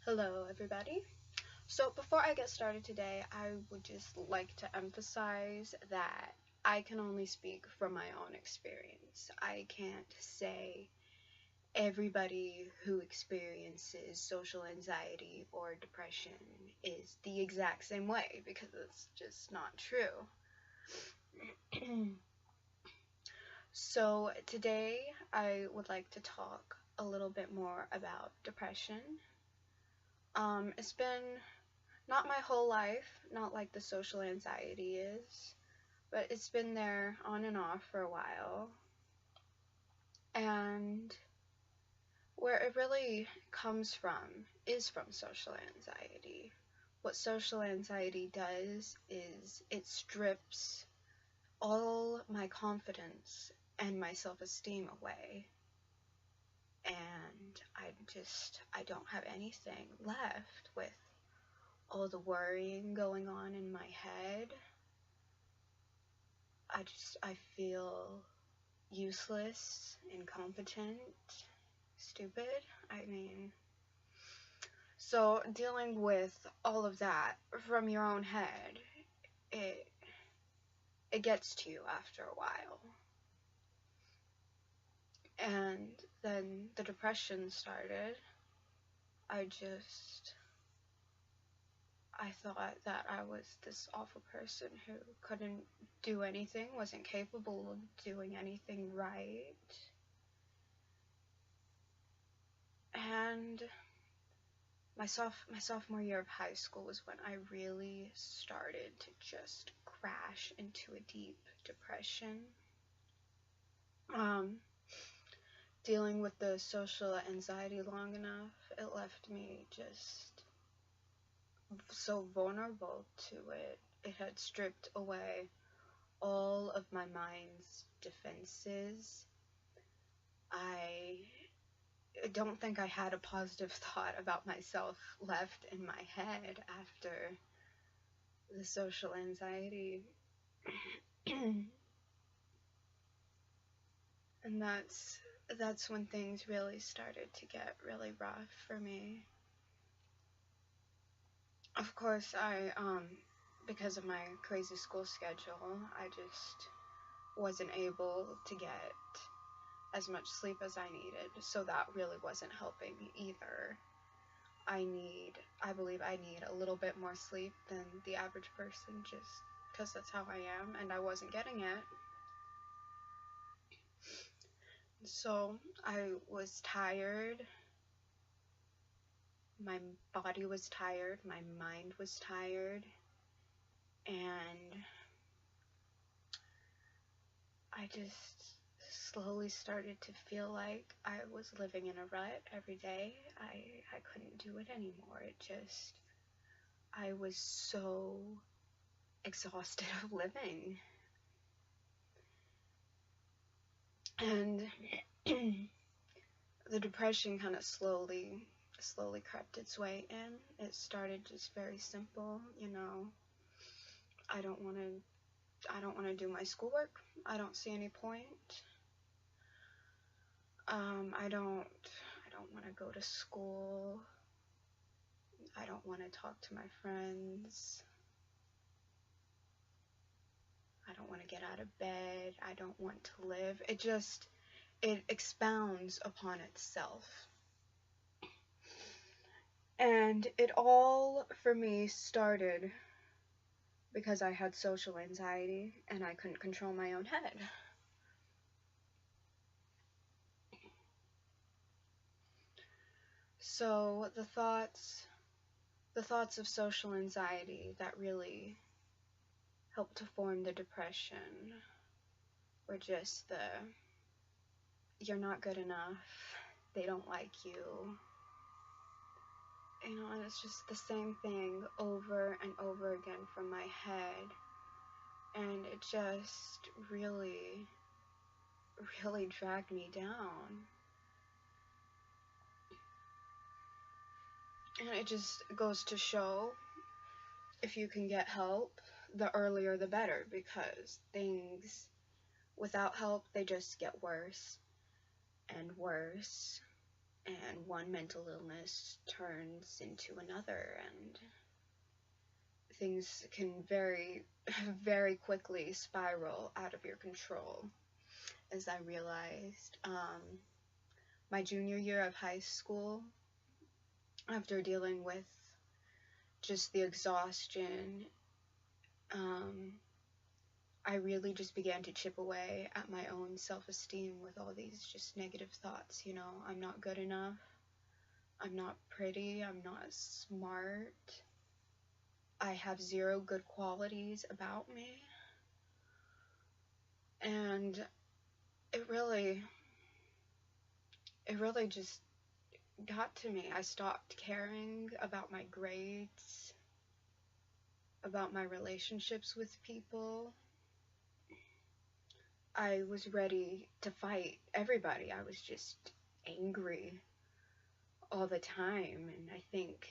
Hello, everybody. So, before I get started today, I would just like to emphasize that I can only speak from my own experience. I can't say everybody who experiences social anxiety or depression is the exact same way because it's just not true. So, today I would like to talk a little bit more about depression. It's been not my whole life, not like the social anxiety is, but it's been there on and off for a while. And where it really comes from is from social anxiety. What social anxiety does is it strips all my confidence and my self-esteem away. And I don't have anything left with all the worrying going on in my head. I feel useless, incompetent, stupid. I mean, so dealing with all of that from your own head, it it gets to you after a while. And then the depression started. I just I thought that I was this awful person who couldn't do anything, wasn't capable of doing anything right. And my sophomore year of high school was when I really started to just crash into a deep depression. Um, Dealing with the social anxiety long enough, it left me just so vulnerable to it. It had stripped away all of my mind's defenses. I don't think I had a positive thought about myself left in my head after the social anxiety. And that's when things really started to get really rough for me. Of course, I because of my crazy school schedule, I just wasn't able to get as much sleep as I needed, so that really wasn't helping either. I believe I need a little bit more sleep than the average person just because that's how I am, and I wasn't getting it. So I was tired, my body was tired, my mind was tired, and I just slowly started to feel like I was living in a rut every day. I couldn't do it anymore. I was so exhausted of living. And the depression kind of slowly crept its way in. It started just very simple, I don't want to do my schoolwork. I don't see any point. I don't want to go to school. I don't want to talk to my friends. I don't want to get out of bed. I don't want to live. It expounds upon itself. And it all, for me, started because I had social anxiety and I couldn't control my own head. So the thoughts of social anxiety that really helped to form the depression were just you're not good enough, they don't like you, and it's just the same thing over and over again from my head, and it just really dragged me down. And it just goes to show, if you can get help, the earlier the better, because things without help, they just get worse and worse and then one mental illness turns into another, and things can very quickly spiral out of your control. As I realized, my junior year of high school, after dealing with just the exhaustion, I really just began to chip away at my own self-esteem with all these just negative thoughts. I'm not good enough, I'm not pretty, I'm not smart, I have zero good qualities about me. And it really just got to me. I stopped caring about my grades, about my relationships with people. I was ready to fight everybody. I was just angry all the time, and I think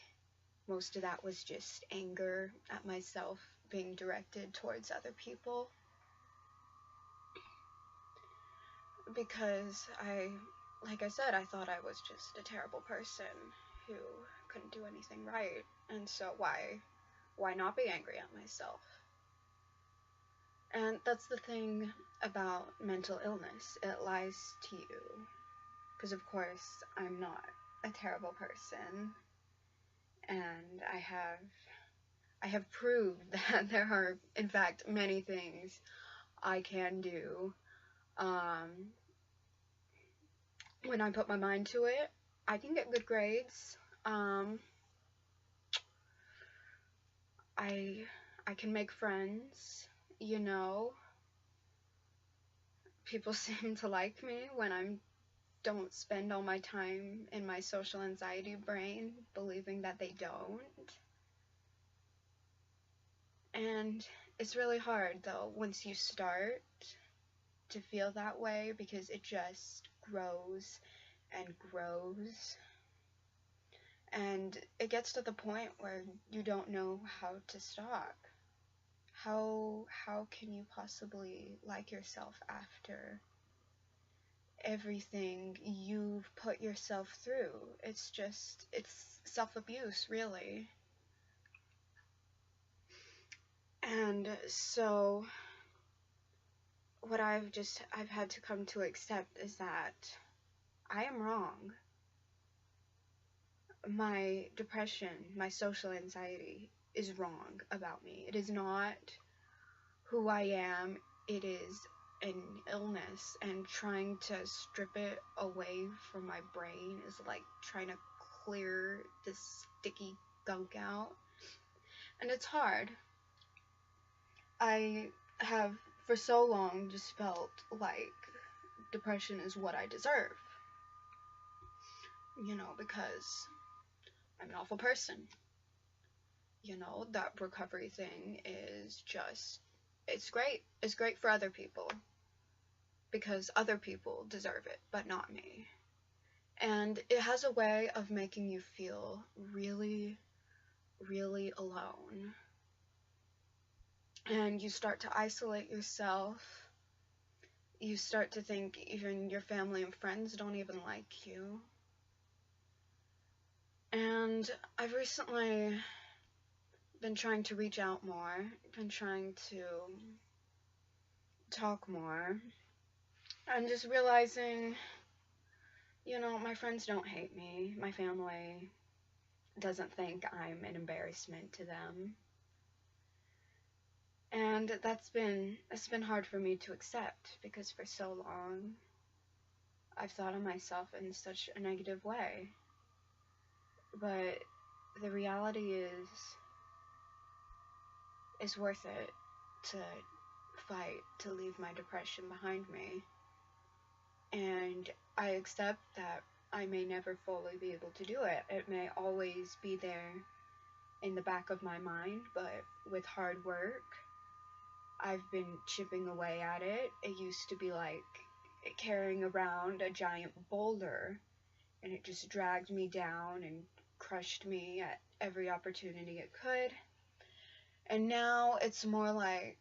most of that was just anger at myself being directed towards other people. Because like I said, I thought I was just a terrible person who couldn't do anything right, and so why not be angry at myself? And that's the thing about mental illness. It lies to you. Because of course, I'm not a terrible person, and I have proved that there are, in fact, many things I can do. When I put my mind to it, I can get good grades. I can make friends, People seem to like me when I don't spend all my time in my social anxiety brain, believing that they don't. And it's really hard, though, once you start to feel that way, because it just grows and grows. And it gets to the point where you don't know how to stop. How can you possibly like yourself after everything you've put yourself through? It's self-abuse, really. And so what I've had to come to accept is that I am wrong. My depression, my social anxiety is wrong about me. It is not who I am. It is an illness, and trying to strip it away from my brain is like trying to clear this sticky gunk out. And it's hard. I have for so long just felt like depression is what I deserve. Because I'm an awful person. That recovery thing is just, it's great. It's great for other people, because other people deserve it, but not me. And it has a way of making you feel really, really alone. And you start to isolate yourself. You start to think even your family and friends don't even like you. And I've recently been trying to reach out more, been trying to talk more, and just realizing, my friends don't hate me. My family doesn't think I'm an embarrassment to them. And it's been hard for me to accept, because for so long I've thought of myself in such a negative way. But the reality is, it's worth it to fight to leave my depression behind me. And I accept that I may never fully be able to do it. It may always be there in the back of my mind, but with hard work, I've been chipping away at it. It used to be like carrying around a giant boulder, and it just dragged me down and crushed me at every opportunity it could. And now it's more like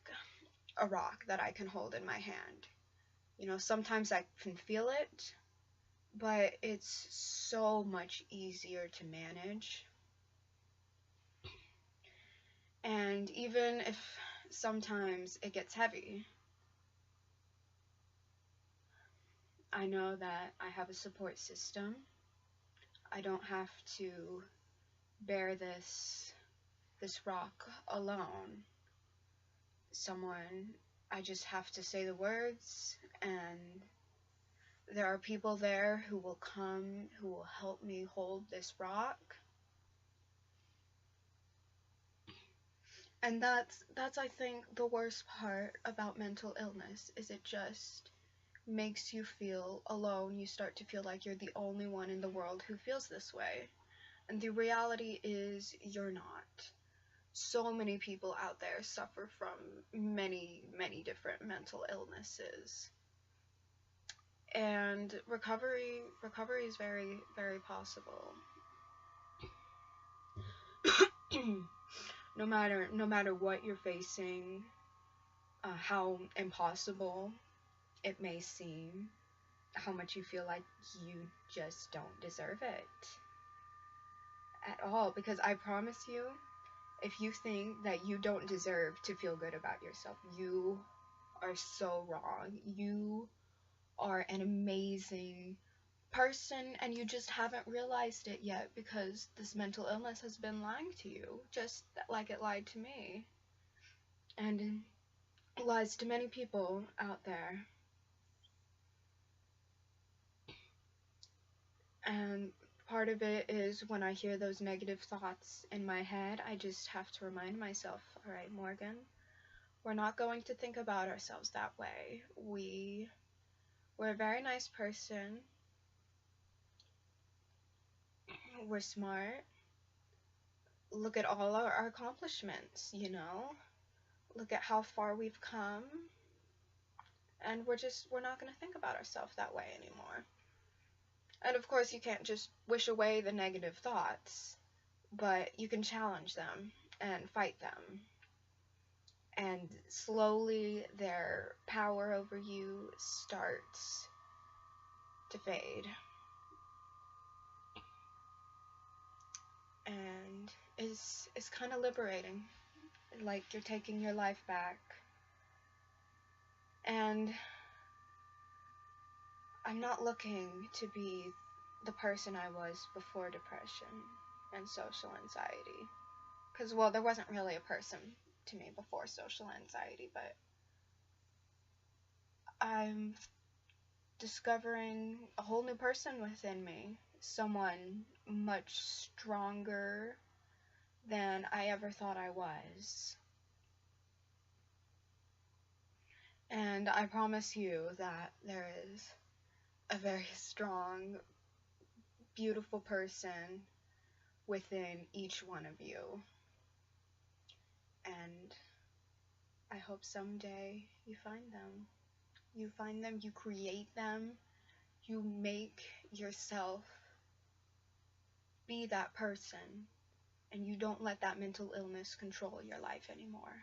a rock that I can hold in my hand. Sometimes I can feel it, but it's so much easier to manage. And even if sometimes it gets heavy, I know that I have a support system. I don't have to bear this rock alone. I just have to say the words, and there are people there who will come, who will help me hold this rock. And that's I think the worst part about mental illness, is it just makes you feel alone. You start to feel like you're the only one in the world who feels this way. And the reality is you're not. So many people out there suffer from many, many different mental illnesses. And recovery is very, very possible. no matter what you're facing, how impossible it may seem, how much you feel like you just don't deserve it at all. Because I promise you, if you think that you don't deserve to feel good about yourself, you are so wrong. You are an amazing person, and you just haven't realized it yet, because this mental illness has been lying to you, just like it lied to me, and it lies to many people out there. And part of it is, when I hear those negative thoughts in my head, I just have to remind myself, all right, Morgan, we're not going to think about ourselves that way. We're a very nice person. We're smart. Look at all our accomplishments, you know? Look at how far we've come. And we're not going to think about ourselves that way anymore. And of course, you can't just wish away the negative thoughts, but you can challenge them and fight them. And slowly their power over you starts to fade. And it's kind of liberating. Like you're taking your life back. And I'm not looking to be the person I was before depression and social anxiety. Because, well, there wasn't really a person to me before social anxiety, but I'm discovering a whole new person within me. Someone much stronger than I ever thought I was. And I promise you that there is a very strong, beautiful person within each one of you. And I hope someday you find them. You find them, you create them, you make yourself be that person, and you don't let that mental illness control your life anymore.